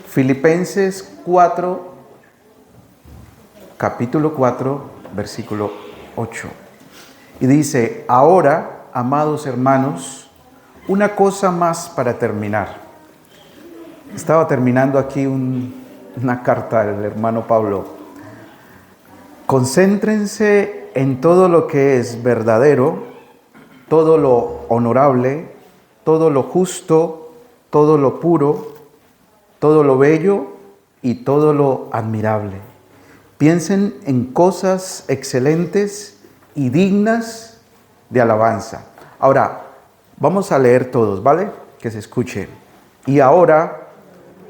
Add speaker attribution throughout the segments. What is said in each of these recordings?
Speaker 1: Filipenses 4, capítulo 4, versículo 8. Y dice: ahora, amados hermanos, una cosa más para terminar. Estaba terminando aquí una carta del hermano Pablo. Concéntrense en todo lo que es verdadero, todo lo honorable, todo lo justo, todo lo puro, todo lo bello y todo lo admirable. Piensen en cosas excelentes y dignas de alabanza. Ahora, vamos a leer todos, ¿vale? Que se escuche. Y ahora,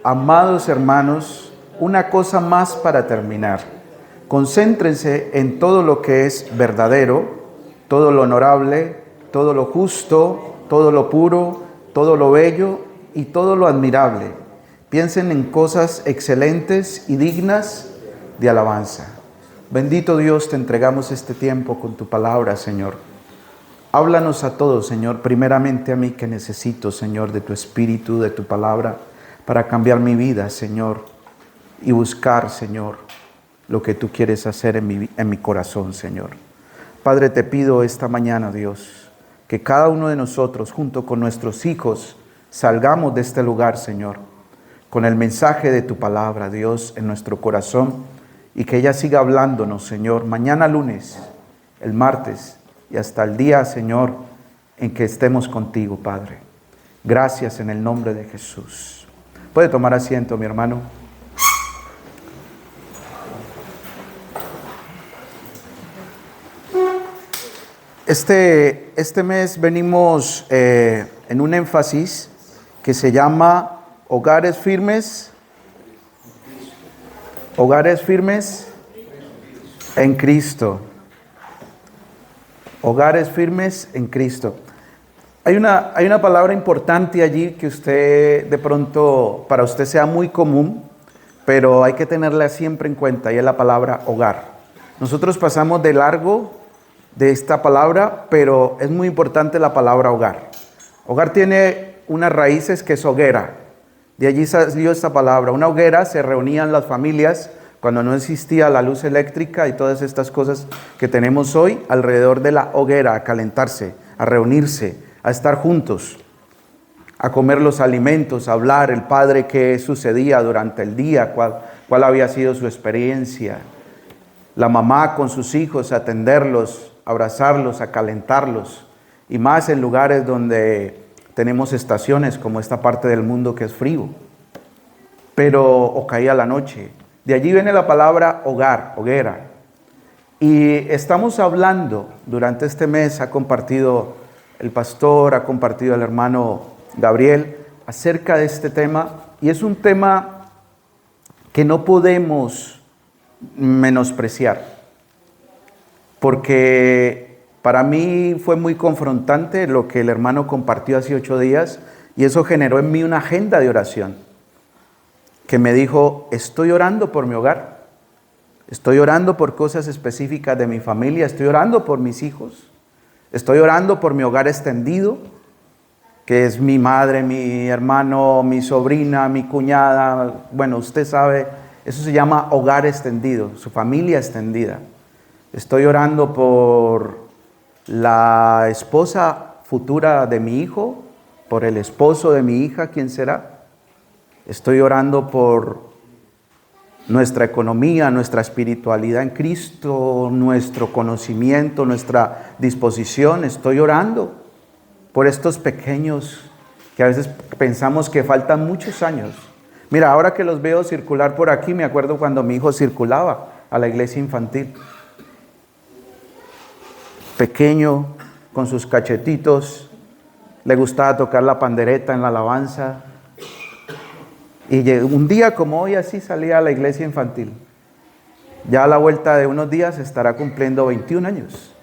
Speaker 1: amados hermanos, una cosa más para terminar. Concéntrense en todo lo que es verdadero, todo lo honorable, todo lo justo, todo lo puro, todo lo bello y todo lo admirable. Piensen en cosas excelentes y dignas de alabanza. Bendito Dios, te entregamos este tiempo con tu palabra, Señor. Háblanos a todos, Señor, primeramente a mí que necesito, Señor, de tu espíritu, de tu palabra, para cambiar mi vida, Señor, y buscar, Señor, lo que tú quieres hacer en mi corazón, Señor. Padre, te pido esta mañana, Dios, que cada uno de nosotros, junto con nuestros hijos, salgamos de este lugar, Señor, con el mensaje de tu palabra, Dios, en nuestro corazón, y que ella siga hablándonos, Señor, mañana lunes, el martes, y hasta el día, Señor, en que estemos contigo, Padre. Gracias en el nombre de Jesús. Puede tomar asiento, mi hermano. Este mes venimos en un énfasis que se llama Hogares firmes en Cristo. Hogares firmes en Cristo. Hay una palabra importante allí que usted de pronto, para usted sea muy común, pero hay que tenerla siempre en cuenta, y es la palabra hogar. Nosotros pasamos de largo de esta palabra, pero es muy importante la palabra hogar. Hogar tiene unas raíces que es hoguera. De allí salió esta palabra. Una hoguera, se reunían las familias cuando no existía la luz eléctrica y todas estas cosas que tenemos hoy, alrededor de la hoguera, a calentarse, a reunirse, a estar juntos, a comer los alimentos, a hablar el padre qué sucedía durante el día, cuál había sido su experiencia. La mamá con sus hijos, a atenderlos, a abrazarlos, a calentarlos, y más en lugares donde tenemos estaciones como esta parte del mundo que es frío, o caía la noche. De allí viene la palabra hogar, hoguera. Y estamos hablando, durante este mes ha compartido el pastor, ha compartido el hermano Gabriel acerca de este tema, y es un tema que no podemos menospreciar, porque para mí fue muy confrontante lo que el hermano compartió hace 8 días, y eso generó en mí una agenda de oración, que me dijo: estoy orando por mi hogar, estoy orando por cosas específicas de mi familia, estoy orando por mis hijos, estoy orando por mi hogar extendido, que es mi madre, mi hermano, mi sobrina, mi cuñada. Bueno, usted sabe, eso se llama hogar extendido, su familia extendida. Estoy orando por la esposa futura de mi hijo, por el esposo de mi hija, ¿quién será? Estoy orando por nuestra economía, nuestra espiritualidad en Cristo, nuestro conocimiento, nuestra disposición. Estoy orando por estos pequeños que a veces pensamos que faltan muchos años. Mira, ahora que los veo circular por aquí, me acuerdo cuando mi hijo circulaba a la iglesia infantil. Pequeño, con sus cachetitos, le gustaba tocar la pandereta en la alabanza. Y un día como hoy así salía a la iglesia infantil. Ya a la vuelta de unos días estará cumpliendo 21 años.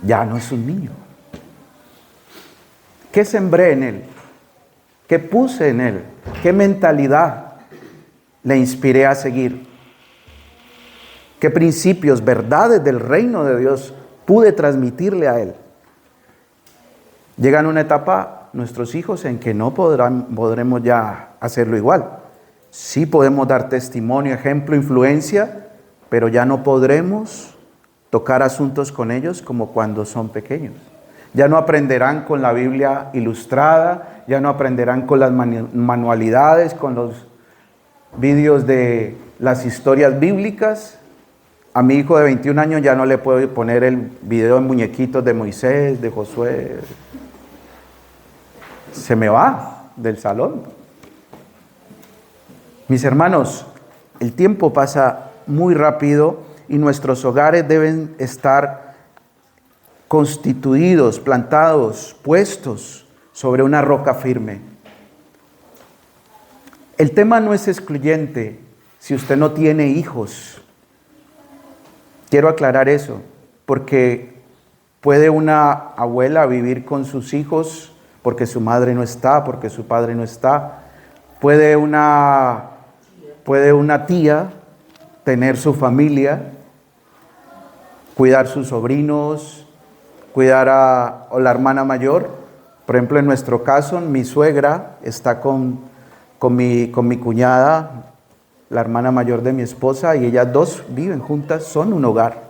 Speaker 1: Ya no es un niño. ¿Qué sembré en él? ¿Qué puse en él? ¿Qué mentalidad le inspiré a seguir? ¿Qué principios, verdades del reino de Dios pude transmitirle a él? Llegan una etapa nuestros hijos en que no podremos ya hacerlo igual. Sí podemos dar testimonio, ejemplo, influencia, pero ya no podremos tocar asuntos con ellos como cuando son pequeños. Ya no aprenderán con la Biblia ilustrada, ya no aprenderán con las manualidades, con los vídeos de las historias bíblicas. A mi hijo de 21 años ya no le puedo poner el video de muñequitos de Moisés, de Josué. Se me va del salón. Mis hermanos, el tiempo pasa muy rápido y nuestros hogares deben estar constituidos, plantados, puestos sobre una roca firme. El tema no es excluyente si usted no tiene hijos. Quiero aclarar eso, porque puede una abuela vivir con sus hijos porque su madre no está, porque su padre no está. Puede una tía tener su familia, cuidar sus sobrinos, cuidar a la hermana mayor. Por ejemplo, en nuestro caso, mi suegra está con mi cuñada, la hermana mayor de mi esposa, y ellas dos viven juntas, son un hogar.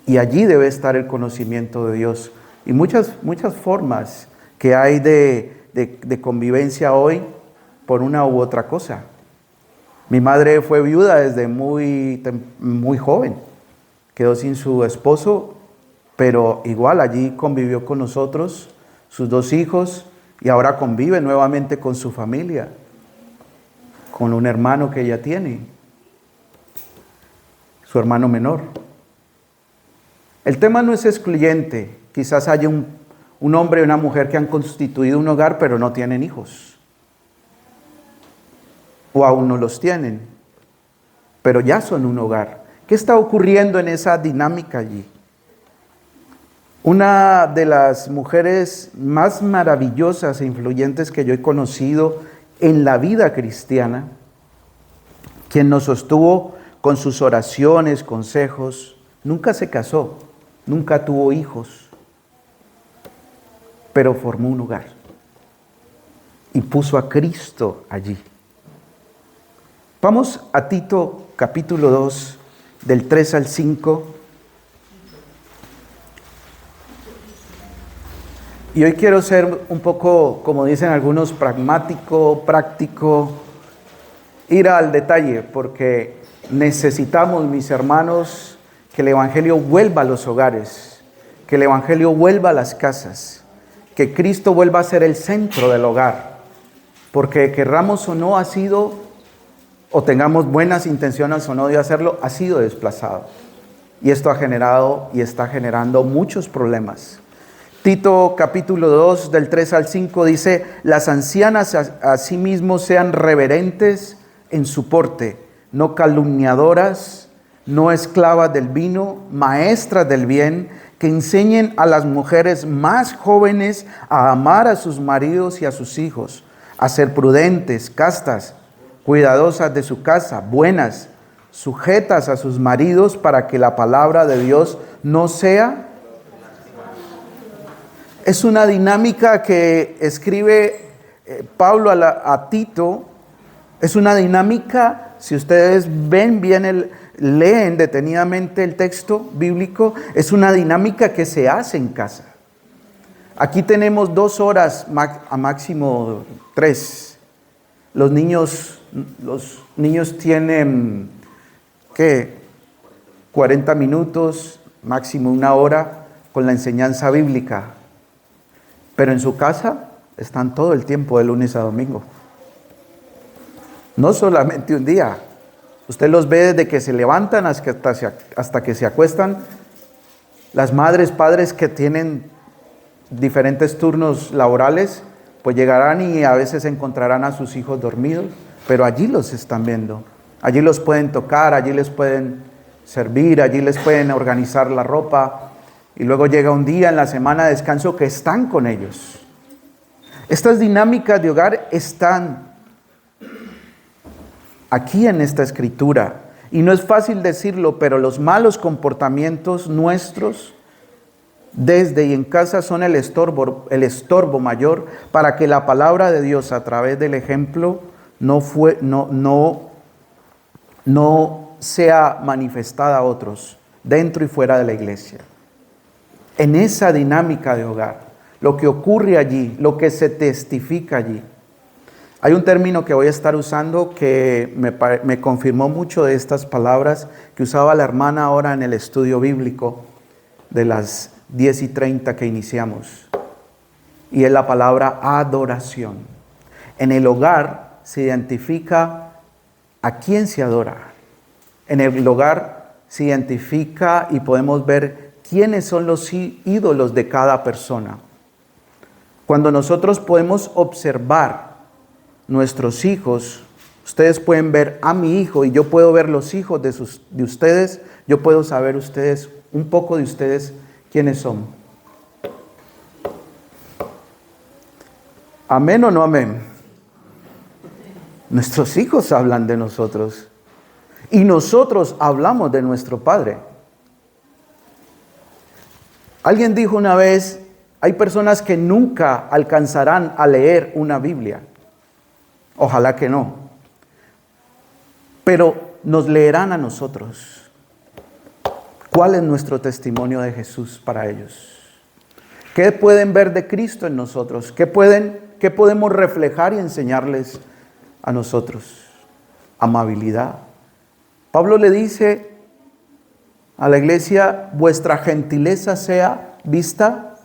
Speaker 1: Y allí debe estar el conocimiento de Dios. Y muchas formas que hay de convivencia hoy por una u otra cosa. Mi madre fue viuda desde muy joven, quedó sin su esposo, pero igual allí convivió con nosotros, sus dos hijos, y ahora convive nuevamente con su familia, con un hermano que ella tiene, su hermano menor. El tema no es excluyente, quizás haya un hombre y una mujer que han constituido un hogar pero no tienen hijos. O aún no los tienen, pero ya son un hogar. ¿Qué está ocurriendo en esa dinámica allí? Una de las mujeres más maravillosas e influyentes que yo he conocido en la vida cristiana, quien nos sostuvo con sus oraciones, consejos, nunca se casó, nunca tuvo hijos, pero formó un hogar y puso a Cristo allí. Vamos a Tito capítulo 2, del 3 al 5. Y hoy quiero ser un poco, como dicen algunos, pragmático, práctico, ir al detalle, porque necesitamos, mis hermanos, que el Evangelio vuelva a los hogares, que el Evangelio vuelva a las casas, que Cristo vuelva a ser el centro del hogar, porque querramos o no ha sido, o tengamos buenas intenciones o no de hacerlo, ha sido desplazado. Y esto ha generado y está generando muchos problemas. Tito capítulo 2 del 3 al 5 dice: las ancianas asimismo sean reverentes en su porte, no calumniadoras, no esclavas del vino, maestras del bien, que enseñen a las mujeres más jóvenes a amar a sus maridos y a sus hijos, a ser prudentes, castas, cuidadosas de su casa, buenas, sujetas a sus maridos, para que la palabra de Dios no sea. Es una dinámica que escribe Pablo a Tito. Es una dinámica, si ustedes ven bien, leen detenidamente el texto bíblico, es una dinámica que se hace en casa. Aquí tenemos 2 horas, a máximo 3. Los niños tienen, 40 minutos, máximo 1 hora, con la enseñanza bíblica. Pero en su casa están todo el tiempo de lunes a domingo. No solamente un día. Usted los ve desde que se levantan hasta que se acuestan. Las madres, padres que tienen diferentes turnos laborales, pues llegarán y a veces encontrarán a sus hijos dormidos, pero allí los están viendo. Allí los pueden tocar, allí les pueden servir, allí les pueden organizar la ropa. Y luego llega un día en la semana de descanso que están con ellos. Estas dinámicas de hogar están aquí en esta escritura. Y no es fácil decirlo, pero los malos comportamientos nuestros desde y en casa son el estorbo mayor para que la palabra de Dios a través del ejemplo no sea manifestada a otros, dentro y fuera de la iglesia. En esa dinámica de hogar, lo que ocurre allí, lo que se testifica allí. Hay un término que voy a estar usando que me confirmó mucho de estas palabras que usaba la hermana ahora en el estudio bíblico de las 10:30 que iniciamos. Y es la palabra adoración. En el hogar se identifica a quién se adora. En el hogar se identifica y podemos ver quiénes son los ídolos de cada persona. Cuando nosotros podemos observar nuestros hijos, ustedes pueden ver a mi hijo y yo puedo ver los hijos de ustedes, yo puedo saber ustedes, un poco de ustedes, quiénes son. ¿Amén o no amén? Nuestros hijos hablan de nosotros y nosotros hablamos de nuestro Padre. Alguien dijo una vez, hay personas que nunca alcanzarán a leer una Biblia. Ojalá que no. Pero nos leerán a nosotros. ¿Cuál es nuestro testimonio de Jesús para ellos? ¿Qué pueden ver de Cristo en nosotros? ¿Qué podemos reflejar y enseñarles a nosotros? Amabilidad. Pablo le dice a la iglesia, vuestra gentileza sea vista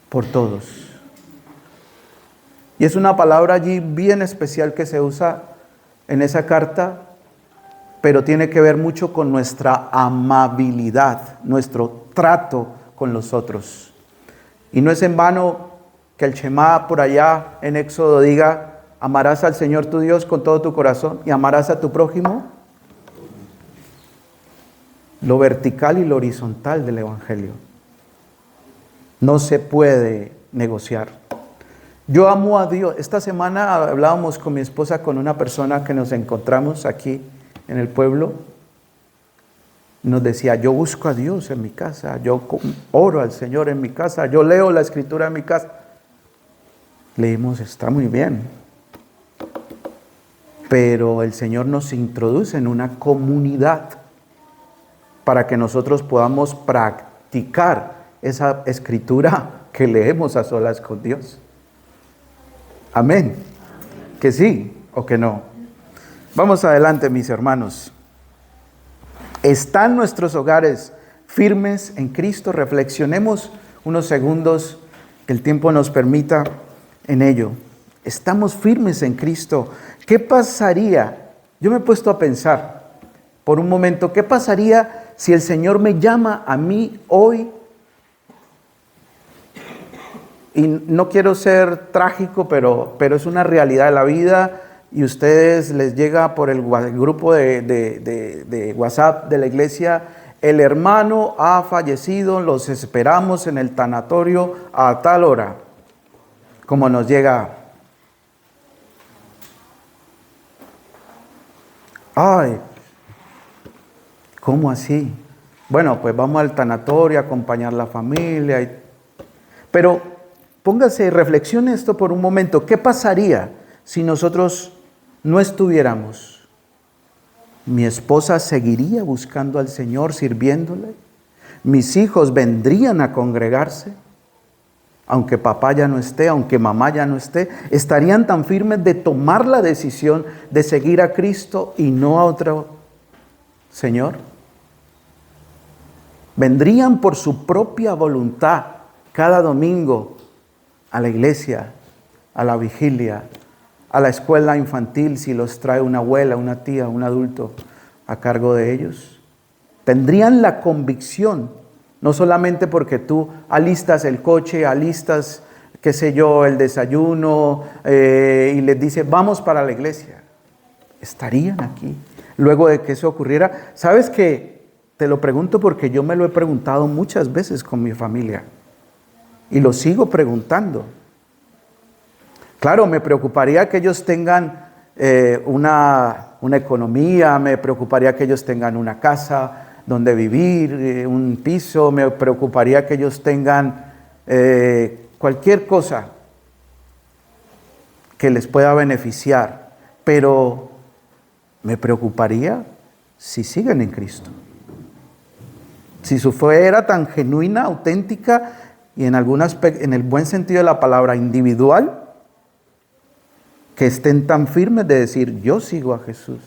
Speaker 1: por todos. Y es una palabra allí bien especial que se usa en esa carta, pero tiene que ver mucho con nuestra amabilidad, nuestro trato con los otros. Y no es en vano que el Shema por allá en Éxodo diga, amarás al Señor tu Dios con todo tu corazón y amarás a tu prójimo. Lo vertical y lo horizontal del Evangelio. No se puede negociar. Yo amo a Dios. Esta semana hablábamos con mi esposa con una persona que nos encontramos aquí en el pueblo. Nos decía, yo busco a Dios en mi casa, yo oro al Señor en mi casa, yo leo la Escritura en mi casa. Leímos, está muy bien. Pero el Señor nos introduce en una comunidad para que nosotros podamos practicar esa Escritura que leemos a solas con Dios. Amén. ¿Que sí o que no? Vamos adelante, mis hermanos. ¿Están nuestros hogares firmes en Cristo? Reflexionemos unos segundos, que el tiempo nos permita en ello. ¿Estamos firmes en Cristo? ¿Qué pasaría? Yo me he puesto a pensar por un momento, ¿qué pasaría si el Señor me llama a mí hoy? Y no quiero ser trágico, pero es una realidad de la vida. Y ustedes les llega por el grupo de WhatsApp de la iglesia, el hermano ha fallecido, los esperamos en el tanatorio a tal hora. Como nos llega. Ay, ¿cómo así? Bueno, pues vamos al tanatorio a acompañar a la familia. Pero póngase, reflexione esto por un momento. ¿Qué pasaría si nosotros no estuviéramos? ¿Mi esposa seguiría buscando al Señor, sirviéndole? ¿Mis hijos vendrían a congregarse? Aunque papá ya no esté, aunque mamá ya no esté, ¿estarían tan firmes de tomar la decisión de seguir a Cristo y no a otro Señor? ¿Vendrían por su propia voluntad cada domingo a la iglesia, a la vigilia, a la escuela infantil si los trae una abuela, una tía, un adulto a cargo de ellos? ¿Tendrían la convicción? No solamente porque tú alistas el coche, alistas, qué sé yo, el desayuno y les dices, vamos para la iglesia. ¿Estarían aquí luego de que eso ocurriera? ¿Sabes qué? Te lo pregunto porque yo me lo he preguntado muchas veces con mi familia. Y lo sigo preguntando. Claro, me preocuparía que ellos tengan una economía, me preocuparía que ellos tengan una casa donde vivir, un piso, me preocuparía que ellos tengan cualquier cosa que les pueda beneficiar, pero me preocuparía si siguen en Cristo. Si su fe era tan genuina, auténtica y en el buen sentido de la palabra individual, que estén tan firmes de decir, yo sigo a Jesús.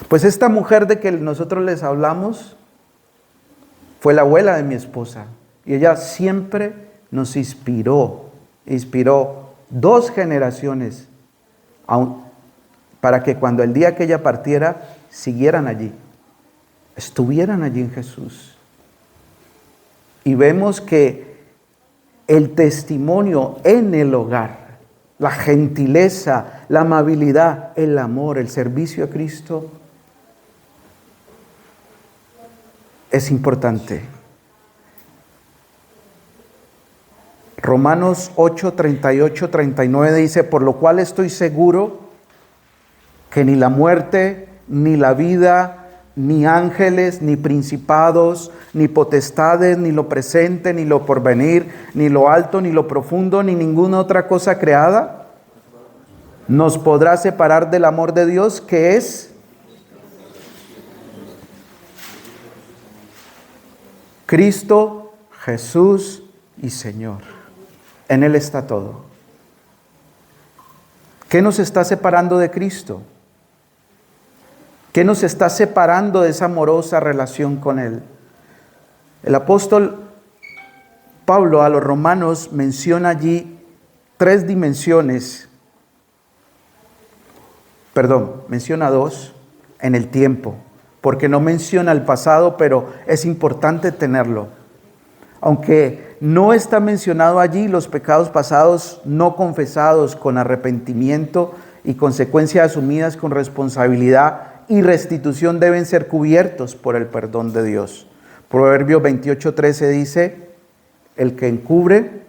Speaker 1: Pues esta mujer de que nosotros les hablamos fue la abuela de mi esposa y ella siempre nos inspiró 2 generaciones para que cuando el día que ella partiera siguieran allí, estuvieran allí en Jesús. Y vemos que el testimonio en el hogar, la gentileza, la amabilidad, el amor, el servicio a Cristo es importante. Romanos 8, 38, 39 dice, por lo cual estoy seguro que ni la muerte, ni la vida, ni ángeles, ni principados, ni potestades, ni lo presente, ni lo porvenir, ni lo alto, ni lo profundo, ni ninguna otra cosa creada, nos podrá separar del amor de Dios que es Cristo Jesús y Señor. En Él está todo. ¿Qué nos está separando de Cristo? ¿Qué nos está separando de esa amorosa relación con Él? El apóstol Pablo a los romanos menciona allí 3 dimensiones. Menciona 2 en el tiempo, porque no menciona el pasado, pero es importante tenerlo. Aunque no está mencionado allí los pecados pasados no confesados con arrepentimiento y consecuencias asumidas con responsabilidad y restitución deben ser cubiertos por el perdón de Dios. Proverbios 28:13 dice, el que encubre.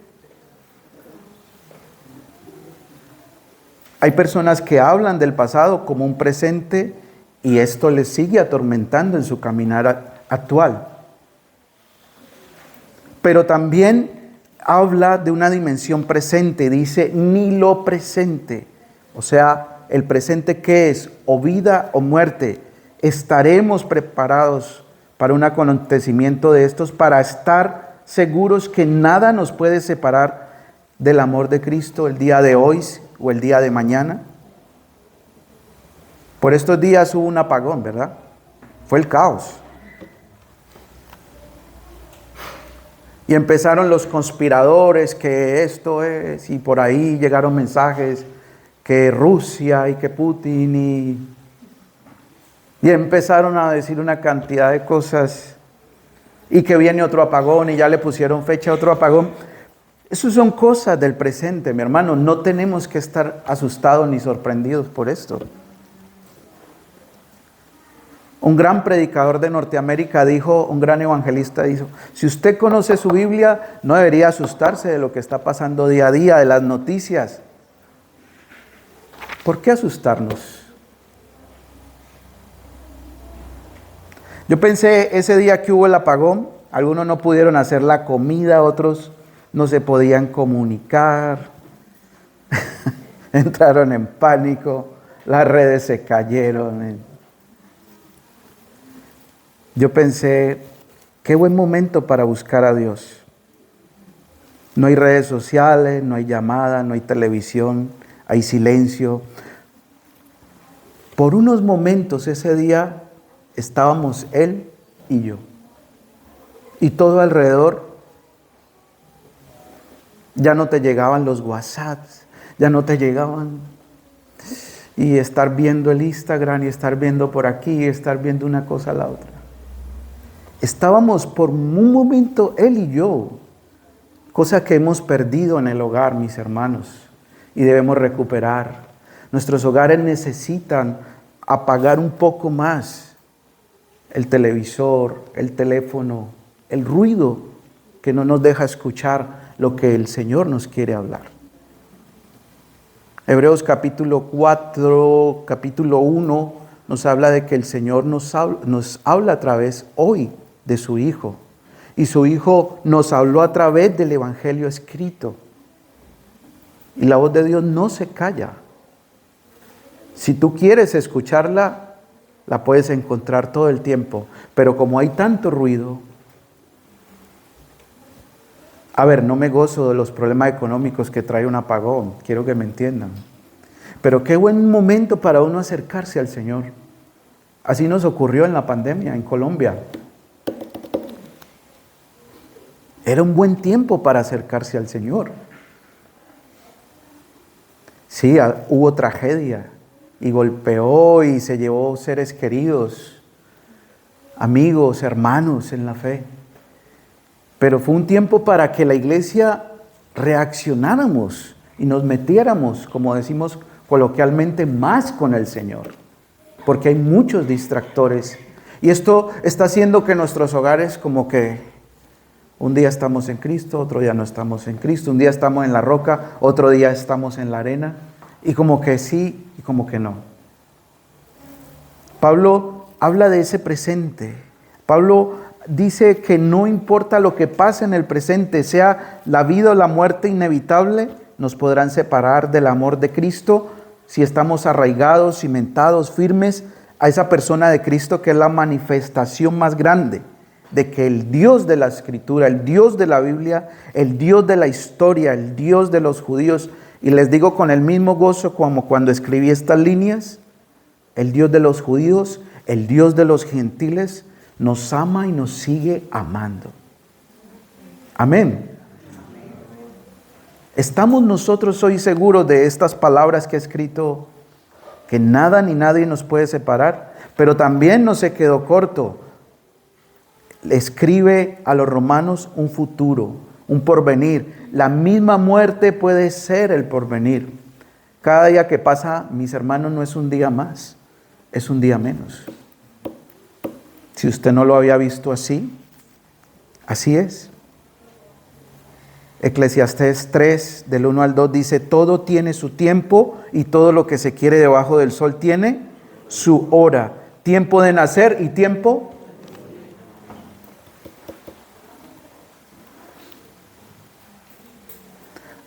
Speaker 1: Hay personas que hablan del pasado como un presente y esto les sigue atormentando en su caminar actual. Pero también habla de una dimensión presente, dice ni lo presente. O sea, el presente ¿qué es? O vida o muerte. Estaremos preparados para un acontecimiento de estos para estar seguros que nada nos puede separar del amor de Cristo el día de hoy o el día de mañana. Por estos días hubo un apagón, ¿verdad? Fue el caos. Y empezaron los conspiradores que esto es, y por ahí llegaron mensajes que Rusia y que Putin y empezaron a decir una cantidad de cosas y que viene otro apagón y ya le pusieron fecha a otro apagón. Esas son cosas del presente, mi hermano. No tenemos que estar asustados ni sorprendidos por esto. Un gran predicador de Norteamérica dijo, un gran evangelista dijo, si usted conoce su Biblia, no debería asustarse de lo que está pasando día a día, de las noticias. ¿Por qué asustarnos? Yo pensé ese día que hubo el apagón, algunos no pudieron hacer la comida, otros no se podían comunicar, entraron en pánico, las redes se cayeron. Yo pensé, qué buen momento para buscar a Dios. No hay redes sociales, no hay llamadas, no hay televisión, hay silencio. Por unos momentos ese día estábamos él y yo. Y todo alrededor, ya no te llegaban los WhatsApps, ya no te llegaban. Y estar viendo el Instagram y estar viendo por aquí y estar viendo una cosa a la otra. Estábamos por un momento él y yo, cosa que hemos perdido en el hogar, mis hermanos, y debemos recuperar. Nuestros hogares necesitan apagar un poco más el televisor, el teléfono, el ruido que no nos deja escuchar lo que el Señor nos quiere hablar. Hebreos capítulo 4, capítulo 1 nos habla de que el Señor nos habla a través hoy de su Hijo. Y su Hijo nos habló a través del Evangelio escrito. Y la voz de Dios no se calla. Si tú quieres escucharla, la puedes encontrar todo el tiempo. Pero como hay tanto ruido, a ver, no me gozo de los problemas económicos que trae un apagón, quiero que me entiendan. Pero qué buen momento para uno acercarse al Señor. Así nos ocurrió en la pandemia en Colombia. Era un buen tiempo para acercarse al Señor. Sí, hubo tragedia y golpeó y se llevó seres queridos, amigos, hermanos en la fe. Pero fue un tiempo para que la iglesia reaccionáramos y nos metiéramos, como decimos coloquialmente, más con el Señor. Porque hay muchos distractores. Y esto está haciendo que nuestros hogares como que un día estamos en Cristo, otro día no estamos en Cristo. Un día estamos en la roca, otro día estamos en la arena. Y como que sí y como que no. Pablo habla de ese presente. Pablo dice que no importa lo que pase en el presente, sea la vida o la muerte inevitable, nos podrán separar del amor de Cristo si estamos arraigados, cimentados, firmes a esa persona de Cristo que es la manifestación más grande de que el Dios de la Escritura, el Dios de la Biblia, el Dios de la historia, el Dios de los judíos, y les digo con el mismo gozo como cuando escribí estas líneas, el Dios de los judíos, el Dios de los gentiles, nos ama y nos sigue amando. Amén. ¿Estamos nosotros hoy seguros de estas palabras que he escrito? Que nada ni nadie nos puede separar. Pero también no se quedó corto. Le escribe a los romanos un futuro, un porvenir. La misma muerte puede ser el porvenir. Cada día que pasa, mis hermanos, no es un día más, es un día menos. Si usted no lo había visto así, así es. Eclesiastés 3, del 1 al 2 dice, todo tiene su tiempo y todo lo que se quiere debajo del sol tiene su hora. Tiempo de nacer y tiempo.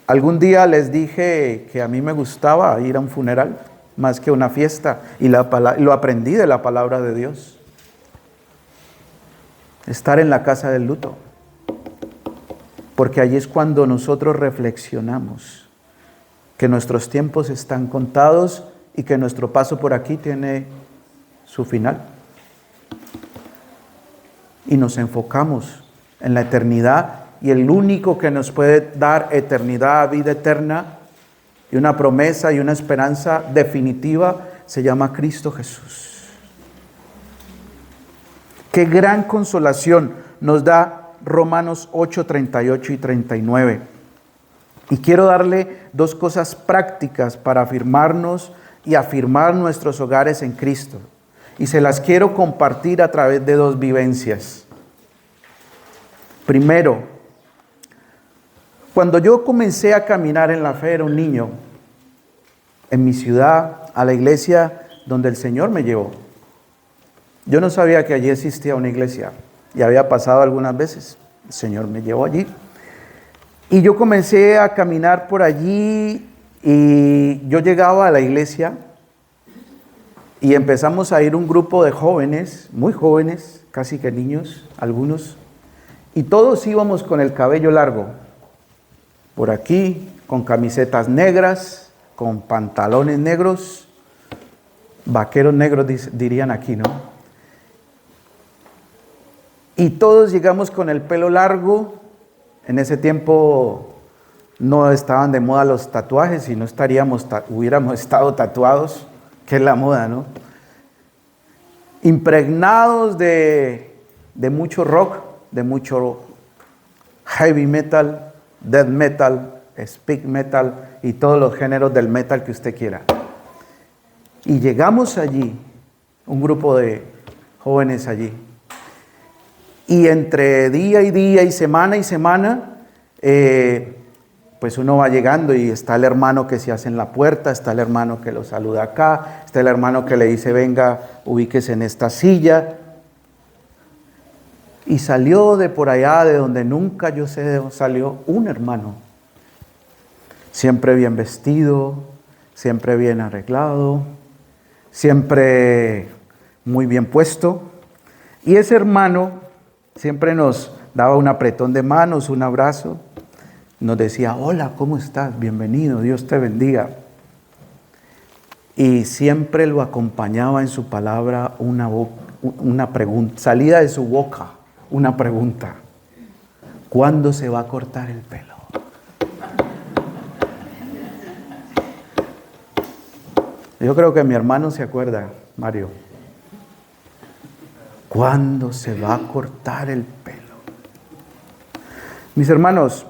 Speaker 1: Algún día les dije que a mí me gustaba ir a un funeral más que una fiesta y lo aprendí de la palabra de Dios. Estar en la casa del luto. Porque allí es cuando nosotros reflexionamos que nuestros tiempos están contados y que nuestro paso por aquí tiene su final. Y nos enfocamos en la eternidad y el único que nos puede dar eternidad, vida eterna y una promesa y una esperanza definitiva se llama Cristo Jesús. Qué gran consolación nos da Romanos 8, 38 y 39. Y quiero darle dos cosas prácticas para afirmarnos y afirmar nuestros hogares en Cristo. Y se las quiero compartir a través de dos vivencias. Primero, cuando yo comencé a caminar en la fe, era un niño, en mi ciudad, a la iglesia donde el Señor me llevó. Yo no sabía que allí existía una iglesia. Y había pasado algunas veces. El Señor me llevó allí. Y yo comencé a caminar por allí y yo llegaba a la iglesia y empezamos a ir un grupo de jóvenes, muy jóvenes, casi que niños, algunos. Y todos íbamos con el cabello largo. Por aquí, con camisetas negras, con pantalones negros, vaqueros negros dirían aquí, ¿no? Y todos llegamos con el pelo largo. En ese tiempo no estaban de moda los tatuajes y no hubiéramos estado tatuados, que es la moda, ¿no? Impregnados de mucho rock, de mucho heavy metal, death metal, speed metal y todos los géneros del metal que usted quiera. Y llegamos allí, un grupo de jóvenes allí. Y entre día y semana, pues uno va llegando y está el hermano que se hace en la puerta, está el hermano que lo saluda acá, está el hermano que le dice, venga, ubíquese en esta silla. Y salió de por allá, de donde nunca yo sé de dónde salió, un hermano. siempre bien vestido, siempre bien arreglado, siempre muy bien puesto. Y ese hermano siempre nos daba un apretón de manos, un abrazo. Nos decía, hola, ¿cómo estás? Bienvenido, Dios te bendiga. Y siempre lo acompañaba en su palabra una pregunta, salida de su boca, una pregunta. ¿Cuándo se va a cortar el pelo? Yo creo que mi hermano se acuerda, Mario. ¿Cuándo se va a cortar el pelo? Mis hermanos,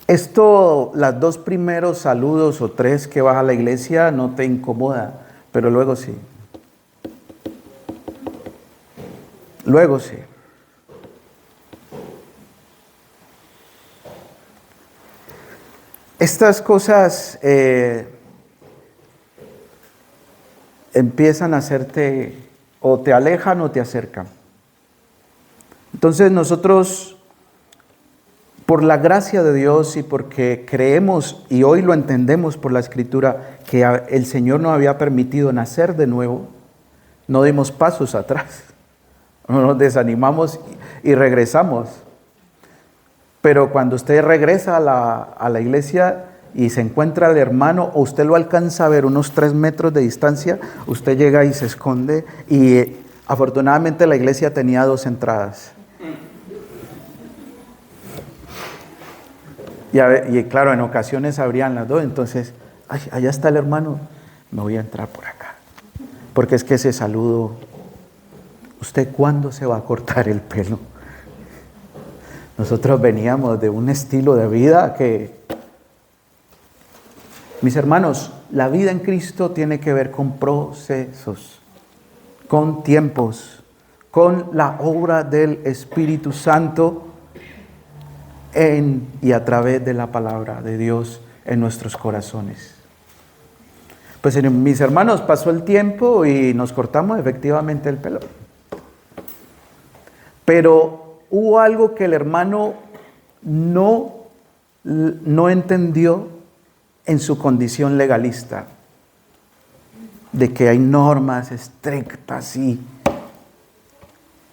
Speaker 1: las dos primeros saludos o tres que vas a la iglesia no te incomoda, pero luego sí. Luego sí. Estas cosas empiezan a hacerte, o te alejan o te acercan. Entonces nosotros, por la gracia de Dios y porque creemos, y hoy lo entendemos por la Escritura, que el Señor nos había permitido nacer de nuevo, no dimos pasos atrás, no nos desanimamos y regresamos. Pero cuando usted regresa a la iglesia y se encuentra al hermano, o usted lo alcanza a ver unos 3 metros de distancia, usted llega y se esconde, y afortunadamente la iglesia tenía 2 entradas. Y claro, en ocasiones abrían las 2, entonces, ay, allá está el hermano, me voy a entrar por acá. Porque es que ese saludo, ¿usted cuándo se va a cortar el pelo? Nosotros veníamos de un estilo de vida que, mis hermanos, la vida en Cristo tiene que ver con procesos, con tiempos, con la obra del Espíritu Santo en y a través de la palabra de Dios en nuestros corazones. Pues mis hermanos, pasó el tiempo y nos cortamos efectivamente el pelo. Pero hubo algo que el hermano no entendió en su condición legalista, de que hay normas estrictas y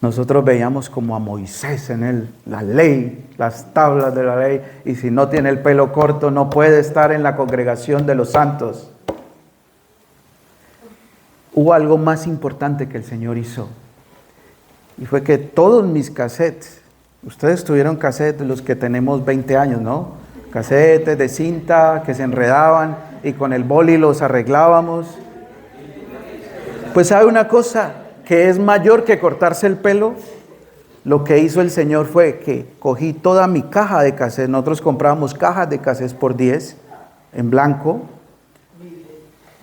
Speaker 1: nosotros veíamos como a Moisés en él, la ley, las tablas de la ley, y si no tiene el pelo corto no puede estar en la congregación de los santos. Hubo algo más importante que el Señor hizo, y fue que todos mis cassettes, ustedes tuvieron cassettes, los que tenemos 20 años, ¿no? Cassettes de cinta que se enredaban y con el boli los arreglábamos. Pues ¿sabe una cosa que es mayor que cortarse el pelo? Lo que hizo el Señor fue que cogí toda mi caja de cassettes. Nosotros comprábamos cajas de cassettes por 10 en blanco.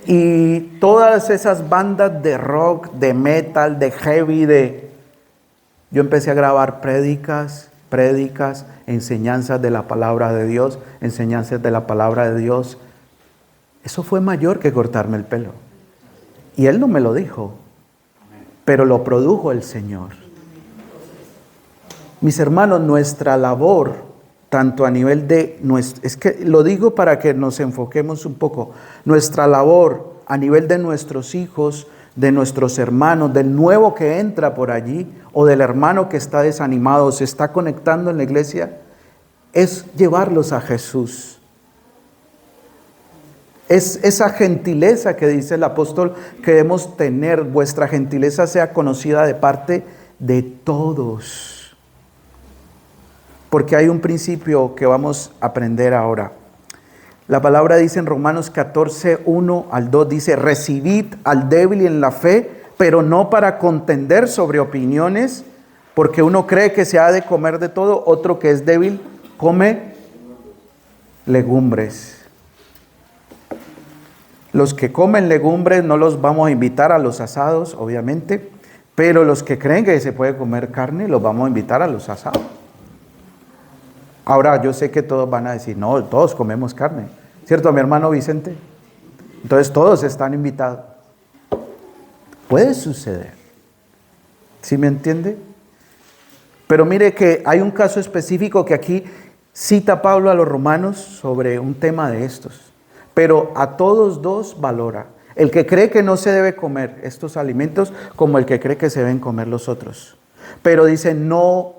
Speaker 1: Y todas esas bandas de rock, de metal, de heavy, yo empecé a grabar prédicas, enseñanzas de la palabra de Dios, enseñanzas de la palabra de Dios. Eso fue mayor que cortarme el pelo. Y Él no me lo dijo, pero lo produjo el Señor. Mis hermanos, nuestra labor, tanto a nivel es que lo digo para que nos enfoquemos un poco, nuestra labor a nivel de nuestros hijos, de nuestros hermanos, del nuevo que entra por allí, o del hermano que está desanimado, se está conectando en la iglesia, es llevarlos a Jesús. Es esa gentileza que dice el apóstol que debemos tener, vuestra gentileza sea conocida de parte de todos. Porque hay un principio que vamos a aprender ahora. La palabra dice en Romanos 14, 1 al 2, dice, recibid al débil en la fe, pero no para contender sobre opiniones, porque uno cree que se ha de comer de todo, otro que es débil come legumbres. Los que comen legumbres no los vamos a invitar a los asados, obviamente, pero los que creen que se puede comer carne, los vamos a invitar a los asados. Ahora, yo sé que todos van a decir, no, todos comemos carne, ¿cierto, mi hermano Vicente? Entonces todos están invitados. Puede suceder, ¿sí me entiende? Pero mire que hay un caso específico que aquí cita Pablo a los romanos sobre un tema de estos, pero a todos dos valora. El que cree que no se debe comer estos alimentos como el que cree que se deben comer los otros. Pero dice, no,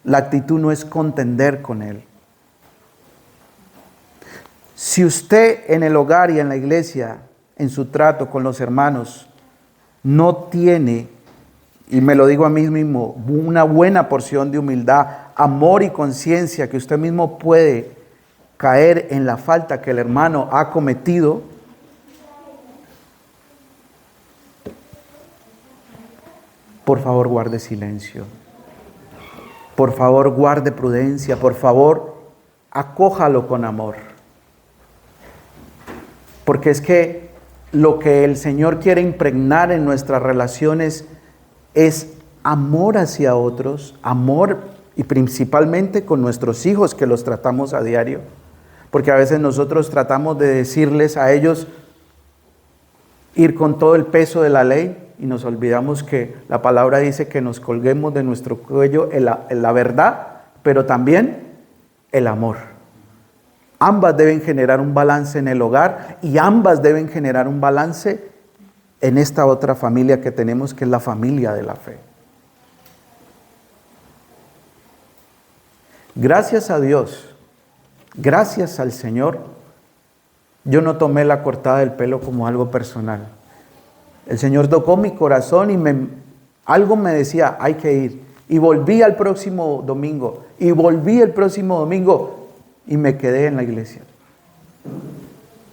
Speaker 1: la actitud no es contender con él. Si usted en el hogar y en la iglesia, en su trato con los hermanos, no tiene, y me lo digo a mí mismo, una buena porción de humildad, amor y conciencia, que usted mismo puede caer en la falta que el hermano ha cometido, por favor guarde silencio. Por favor guarde prudencia. Por favor acójalo con amor. Porque es que lo que el Señor quiere impregnar en nuestras relaciones es amor hacia otros, amor y principalmente con nuestros hijos que los tratamos a diario. Porque a veces nosotros tratamos de decirles a ellos ir con todo el peso de la ley y nos olvidamos que la palabra dice que nos colguemos de nuestro cuello en la verdad, pero también el amor. Ambas deben generar un balance en el hogar y ambas deben generar un balance en esta otra familia que tenemos, que es la familia de la fe. Gracias a Dios, gracias al Señor, yo no tomé la cortada del pelo como algo personal. El Señor tocó mi corazón y algo me decía, hay que ir. Y volví al próximo domingo, y volví el próximo domingo, y me quedé en la iglesia.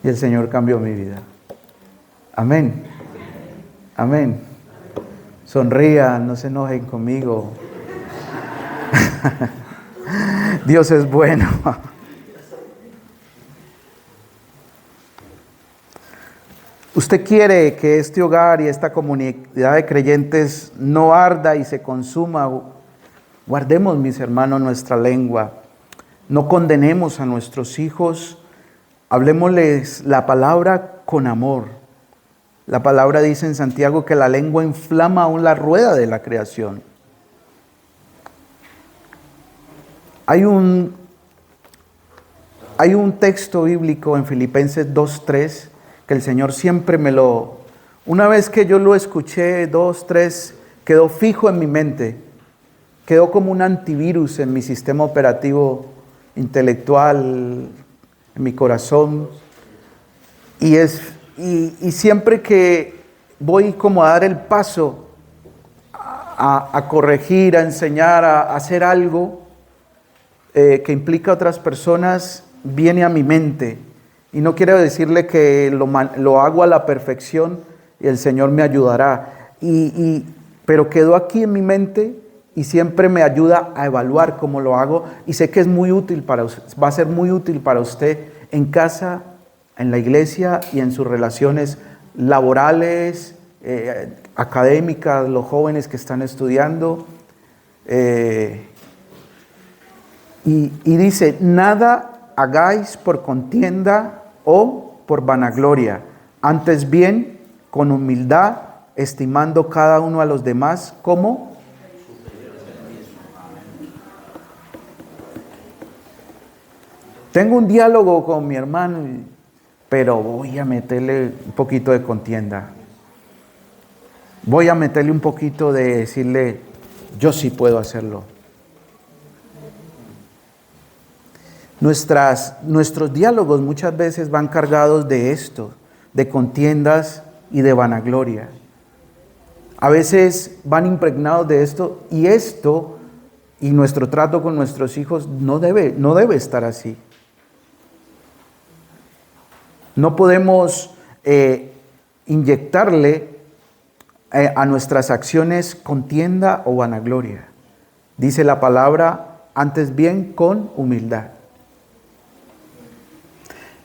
Speaker 1: Y el Señor cambió mi vida. Amén. Amén. Sonrían, no se enojen conmigo. Dios es bueno. Usted quiere que este hogar y esta comunidad de creyentes no arda y se consuma. Guardemos, mis hermanos, nuestra lengua. No condenemos a nuestros hijos. Hablemosles la palabra con amor. La palabra dice en Santiago que la lengua inflama aún la rueda de la creación. Hay un texto bíblico en Filipenses 2:3 que el Señor siempre una vez que yo lo escuché, 2:3, quedó fijo en mi mente, quedó como un antivirus en mi sistema operativo intelectual, en mi corazón, y siempre que voy como a dar el paso, a corregir, a enseñar, a hacer algo que implica a otras personas, viene a mi mente. Y no quiero decirle que lo hago a la perfección y el Señor me ayudará. Pero quedó aquí en mi mente y siempre me ayuda a evaluar cómo lo hago. Y sé que es muy útil va a ser muy útil para usted en casa, en la iglesia y en sus relaciones laborales, académicas, los jóvenes que están estudiando. Y dice, nada hagáis por contienda o por vanagloria, antes bien con humildad, estimando cada uno a los demás como tengo un diálogo con mi hermano, pero voy a meterle un poquito de contienda. Voy a meterle un poquito de decirle, yo sí puedo hacerlo. Nuestros diálogos muchas veces van cargados de esto, de contiendas y de vanagloria. A veces van impregnados de esto y nuestro trato con nuestros hijos no debe estar así. No podemos inyectarle a nuestras acciones contienda o vanagloria. Dice la palabra, antes bien con humildad.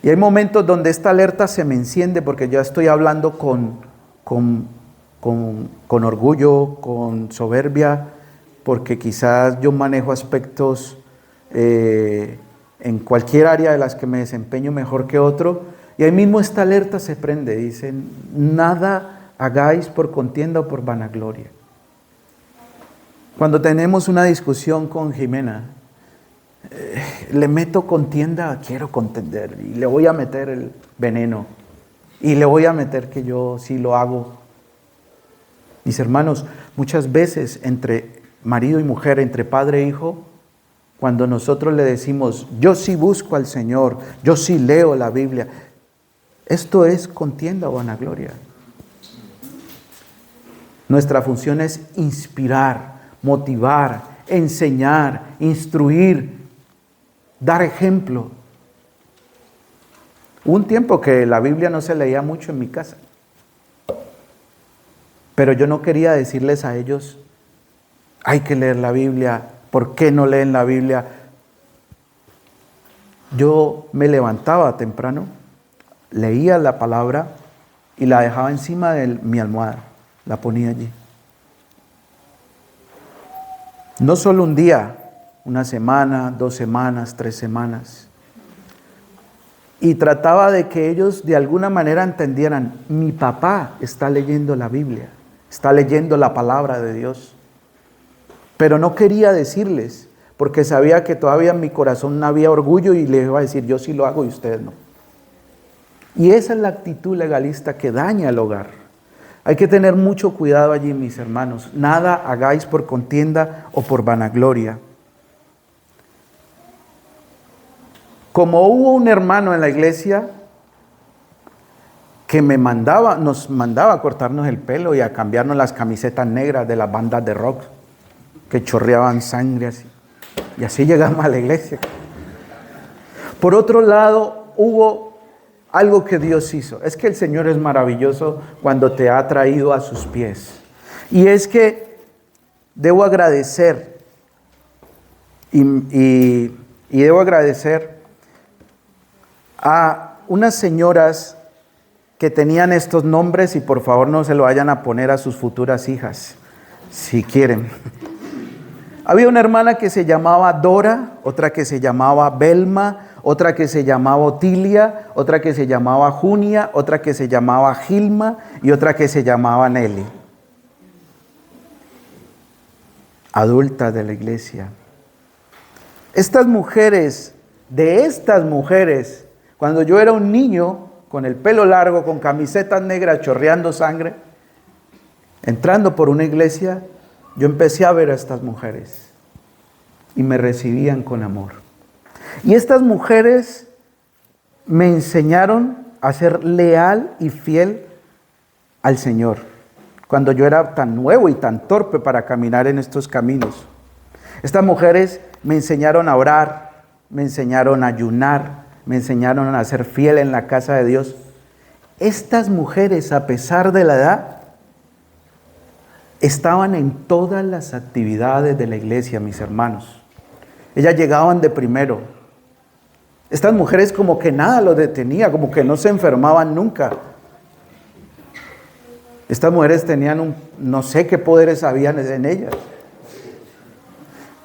Speaker 1: Y hay momentos donde esta alerta se me enciende porque ya estoy hablando con orgullo, con soberbia, porque quizás yo manejo aspectos en cualquier área de las que me desempeño mejor que otro, y ahí mismo esta alerta se prende, dicen, nada hagáis por contienda o por vanagloria. Cuando tenemos una discusión con Jimena, le meto contienda, quiero contender y le voy a meter el veneno y le voy a meter que yo sí lo hago. Mis hermanos, muchas veces entre marido y mujer, entre padre e hijo, cuando nosotros le decimos, yo sí busco al Señor, yo sí leo la Biblia, esto es contienda o vanagloria. Nuestra función es inspirar, motivar, enseñar, instruir, dar ejemplo. Hubo un tiempo que la Biblia no se leía mucho en mi casa, pero yo no quería decirles a ellos, hay que leer la Biblia, ¿por qué no leen la Biblia? Yo me levantaba temprano, leía la palabra y la dejaba encima de mi almohada, la ponía allí. No solo un día, una semana, 2 semanas, 3 semanas. Y trataba de que ellos de alguna manera entendieran, mi papá está leyendo la Biblia, está leyendo la palabra de Dios. Pero no quería decirles, porque sabía que todavía en mi corazón había orgullo y les iba a decir, yo sí lo hago y ustedes no. Y esa es la actitud legalista que daña el hogar. Hay que tener mucho cuidado allí, mis hermanos. Nada hagáis por contienda o por vanagloria. Como hubo un hermano en la iglesia que nos mandaba a cortarnos el pelo y a cambiarnos las camisetas negras de las bandas de rock que chorreaban sangre así. Y así llegamos a la iglesia. Por otro lado, hubo algo que Dios hizo. Es que el Señor es maravilloso cuando te ha traído a sus pies. Y es que debo agradecer y debo agradecer a unas señoras que tenían estos nombres y por favor no se lo vayan a poner a sus futuras hijas, si quieren. Había una hermana que se llamaba Dora, otra que se llamaba Belma, otra que se llamaba Otilia, otra que se llamaba Junia, otra que se llamaba Gilma y otra que se llamaba Nelly. Adultas de la iglesia. Estas mujeres, cuando yo era un niño, con el pelo largo, con camisetas negras, chorreando sangre, entrando por una iglesia, yo empecé a ver a estas mujeres y me recibían con amor. Y estas mujeres me enseñaron a ser leal y fiel al Señor, cuando yo era tan nuevo y tan torpe para caminar en estos caminos. Estas mujeres me enseñaron a orar, me enseñaron a ayunar, me enseñaron a ser fiel en la casa de Dios. Estas mujeres, a pesar de la edad, estaban en todas las actividades de la iglesia, mis hermanos. Ellas llegaban de primero. Estas mujeres como que nada los detenía, como que no se enfermaban nunca. Estas mujeres tenían no sé qué poderes habían en ellas.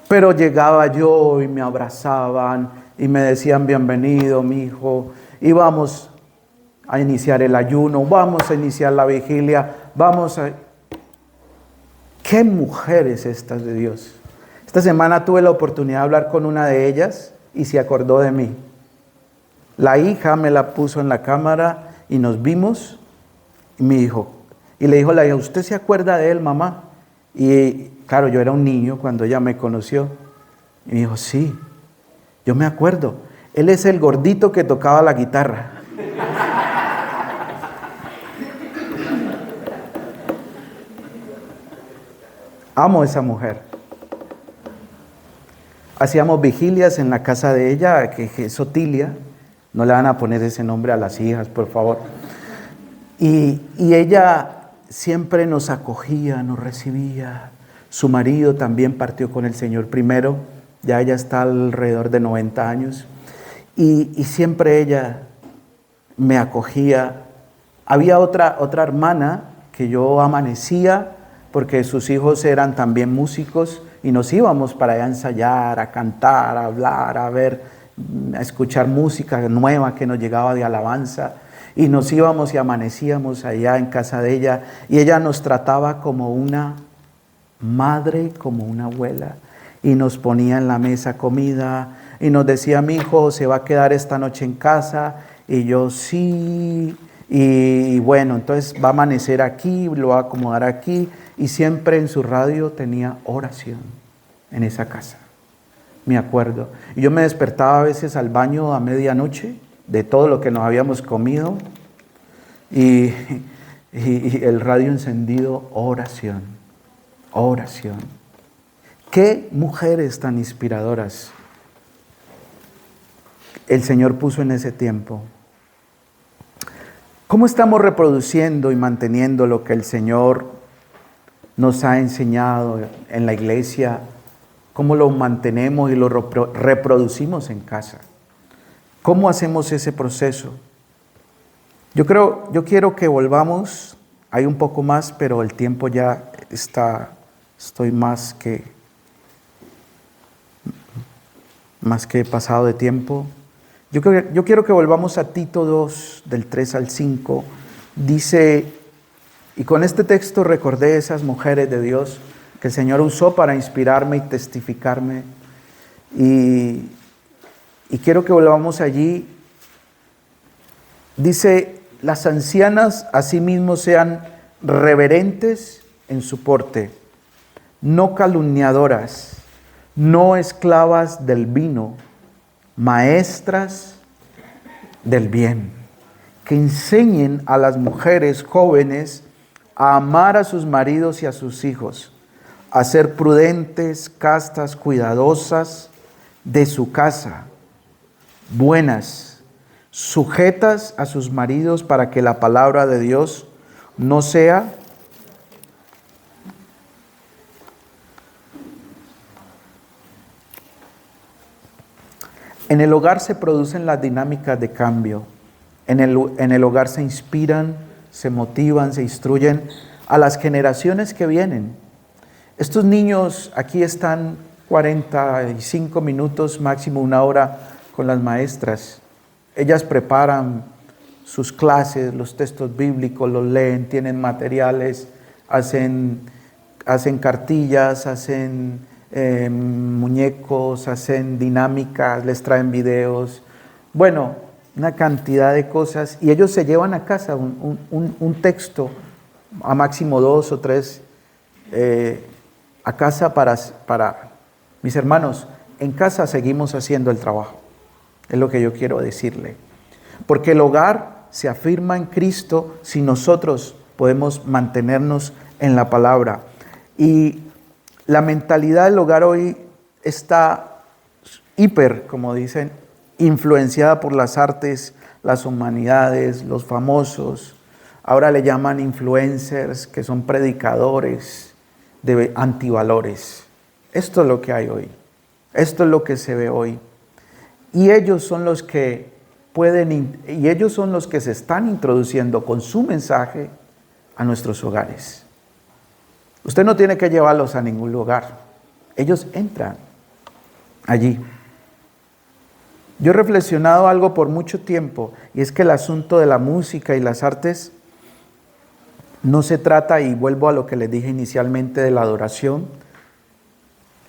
Speaker 1: Pero llegaba yo y me abrazaban y me decían, bienvenido, mi hijo, y vamos a iniciar el ayuno, vamos a iniciar la vigilia, ¡Qué mujeres estas de Dios! Esta semana tuve la oportunidad de hablar con una de ellas y se acordó de mí. La hija me la puso en la cámara y nos vimos y me dijo, y le dijo la hija, ¿usted se acuerda de él, mamá? Y claro, yo era un niño cuando ella me conoció. Y me dijo, sí, yo me acuerdo. Él es el gordito que tocaba la guitarra. Amo a esa mujer. Hacíamos vigilias en la casa de ella, que es Otilia. No le van a poner ese nombre a las hijas, por favor. Y ella siempre nos acogía, nos recibía. Su marido también partió con el Señor primero. Ya ella está alrededor de 90 años. Y siempre ella me acogía. Había otra hermana que yo amanecía porque sus hijos eran también músicos y nos íbamos para allá a ensayar, a cantar, a hablar, a escuchar música nueva que nos llegaba de alabanza. Y nos íbamos y amanecíamos allá en casa de ella y ella nos trataba como una madre, como una abuela. Y nos ponía en la mesa comida y nos decía: mi hijo se va a quedar esta noche en casa, y yo sí, y bueno, entonces va a amanecer aquí, lo va a acomodar aquí, y siempre en su radio tenía oración en esa casa, me acuerdo. Y yo me despertaba a veces al baño a medianoche de todo lo que nos habíamos comido, y el radio encendido, oración, oración. Qué mujeres tan inspiradoras el Señor puso en ese tiempo. ¿Cómo estamos reproduciendo y manteniendo lo que el Señor nos ha enseñado en la iglesia? ¿Cómo lo mantenemos y lo reproducimos en casa? ¿Cómo hacemos ese proceso? Yo quiero que volvamos, hay un poco más, pero el tiempo ya estoy más que pasado de tiempo. Yo quiero que volvamos a Tito 2, del 3 al 5. Dice, y con este texto recordé esas mujeres de Dios que el Señor usó para inspirarme y testificarme. Y quiero que volvamos allí. Dice: las ancianas asimismo sean reverentes en su porte, no calumniadoras, no esclavas del vino, maestras del bien, que enseñen a las mujeres jóvenes a amar a sus maridos y a sus hijos, a ser prudentes, castas, cuidadosas de su casa, buenas, sujetas a sus maridos, para que la palabra de Dios no sea en el hogar. Se producen las dinámicas de cambio. En el hogar se inspiran, se motivan, se instruyen a las generaciones que vienen. Estos niños aquí están 45 minutos, máximo una hora, con las maestras. Ellas preparan sus clases, los textos bíblicos, los leen, tienen materiales, hacen cartillas, hacen muñecos, hacen dinámicas, les traen videos. Bueno, una cantidad de cosas. Y ellos se llevan a casa un texto, a máximo 2 o 3, a casa para... Mis hermanos, en casa seguimos haciendo el trabajo. Es lo que yo quiero decirle. Porque el hogar se afirma en Cristo si nosotros podemos mantenernos en la palabra. Y la mentalidad del hogar hoy está como dicen, influenciada por las artes, las humanidades, los famosos. Ahora le llaman influencers, que son predicadores de antivalores. Esto es lo que hay hoy. Esto es lo que se ve hoy. Y ellos son los que ellos son los que se están introduciendo con su mensaje a nuestros hogares. Usted no tiene que llevarlos a ningún lugar. Ellos entran allí. Yo he reflexionado algo por mucho tiempo, y es que el asunto de la música y las artes no se trata, y vuelvo a lo que les dije inicialmente de la adoración.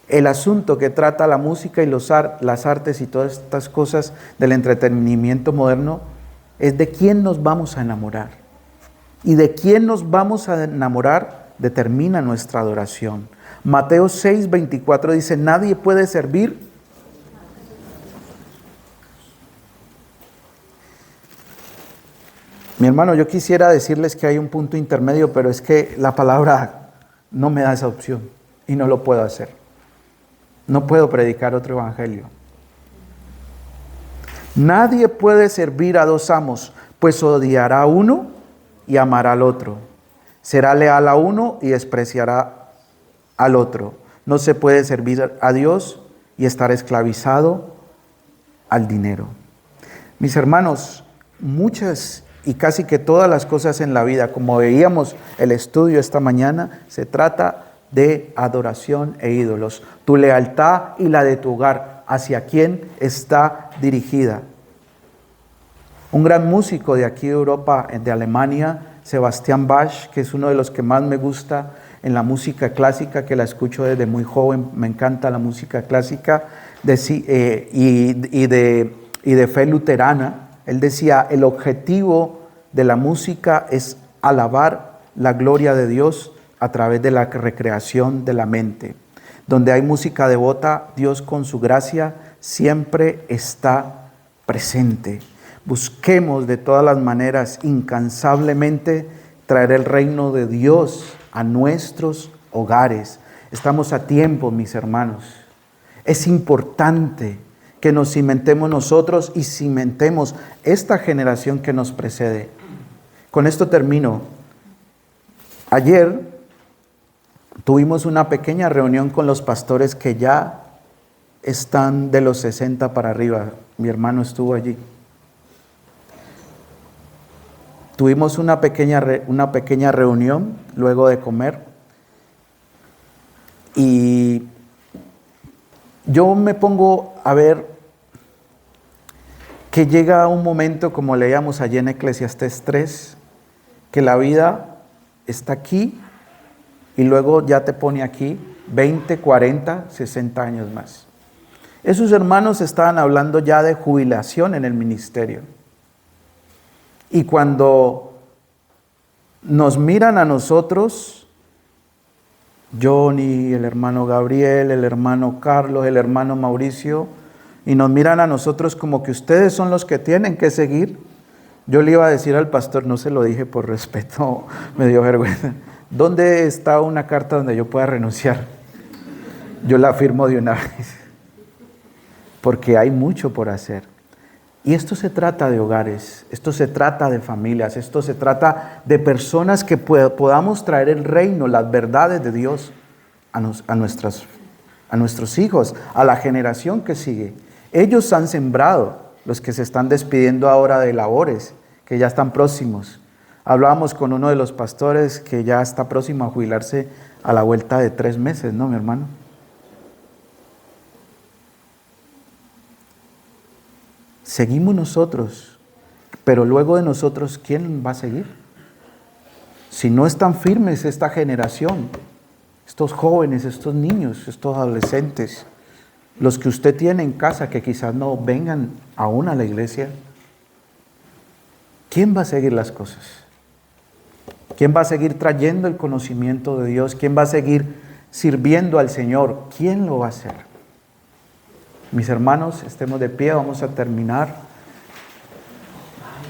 Speaker 1: El asunto que trata la música y las artes y todas estas cosas del entretenimiento moderno es de quién nos vamos a enamorar. Y de quién nos vamos a enamorar determina nuestra adoración. Mateo 6:24 dice: nadie puede servir Mi hermano, yo quisiera decirles que hay un punto intermedio, pero es que la palabra no me da esa opción y no lo puedo hacer. No puedo predicar otro evangelio. Nadie puede servir a dos amos, pues odiará a uno y amará al otro. Será leal a uno y despreciará al otro. No se puede servir a Dios y estar esclavizado al dinero. Mis hermanos, muchas y casi que todas las cosas en la vida, como veíamos el estudio esta mañana, se trata de adoración e ídolos. Tu lealtad y la de tu hogar, ¿hacia quién está dirigida? Un gran músico de aquí de Europa, de Alemania, Sebastian Bach, que es uno de los que más me gusta en la música clásica, que la escucho desde muy joven, me encanta la música clásica. y de fe luterana. Él decía, el objetivo de la música es alabar la gloria de Dios a través de la recreación de la mente. Donde hay música devota, Dios con su gracia siempre está presente. Busquemos de todas las maneras, incansablemente, traer el reino de Dios a nuestros hogares. Estamos a tiempo, mis hermanos. Es importante que nos cimentemos nosotros y cimentemos esta generación que nos precede. Con esto termino. Ayer tuvimos una pequeña reunión con los pastores que ya están de los 60 para arriba. Mi hermano estuvo allí. Tuvimos una pequeña reunión luego de comer. Y yo me pongo a ver que llega un momento, como leíamos allí en Eclesiastés 3, que la vida está aquí y luego ya te pone aquí 20, 40, 60 años más. Esos hermanos estaban hablando ya de jubilación en el ministerio. Y cuando nos miran a nosotros, Johnny, el hermano Gabriel, el hermano Carlos, el hermano Mauricio, y nos miran a nosotros como que ustedes son los que tienen que seguir. Yo le iba a decir al pastor, no se lo dije por respeto, me dio vergüenza. ¿Dónde está una carta donde yo pueda renunciar? Yo la firmo de una vez, porque hay mucho por hacer. Y esto se trata de hogares, esto se trata de familias, esto se trata de personas que podamos traer el reino, las verdades de Dios a nuestros hijos, a la generación que sigue. Ellos han sembrado, los que se están despidiendo ahora de labores, que ya están próximos. Hablábamos con uno de los pastores que ya está próximo a jubilarse a la vuelta de 3 meses, ¿no, mi hermano? Seguimos nosotros, pero luego de nosotros, ¿quién va a seguir? Si no están firmes esta generación, estos jóvenes, estos niños, estos adolescentes, los que usted tiene en casa que quizás no vengan aún a la iglesia, ¿quién va a seguir las cosas? ¿Quién va a seguir trayendo el conocimiento de Dios? ¿Quién va a seguir sirviendo al Señor? ¿Quién lo va a hacer? Mis hermanos, estemos de pie, vamos a terminar.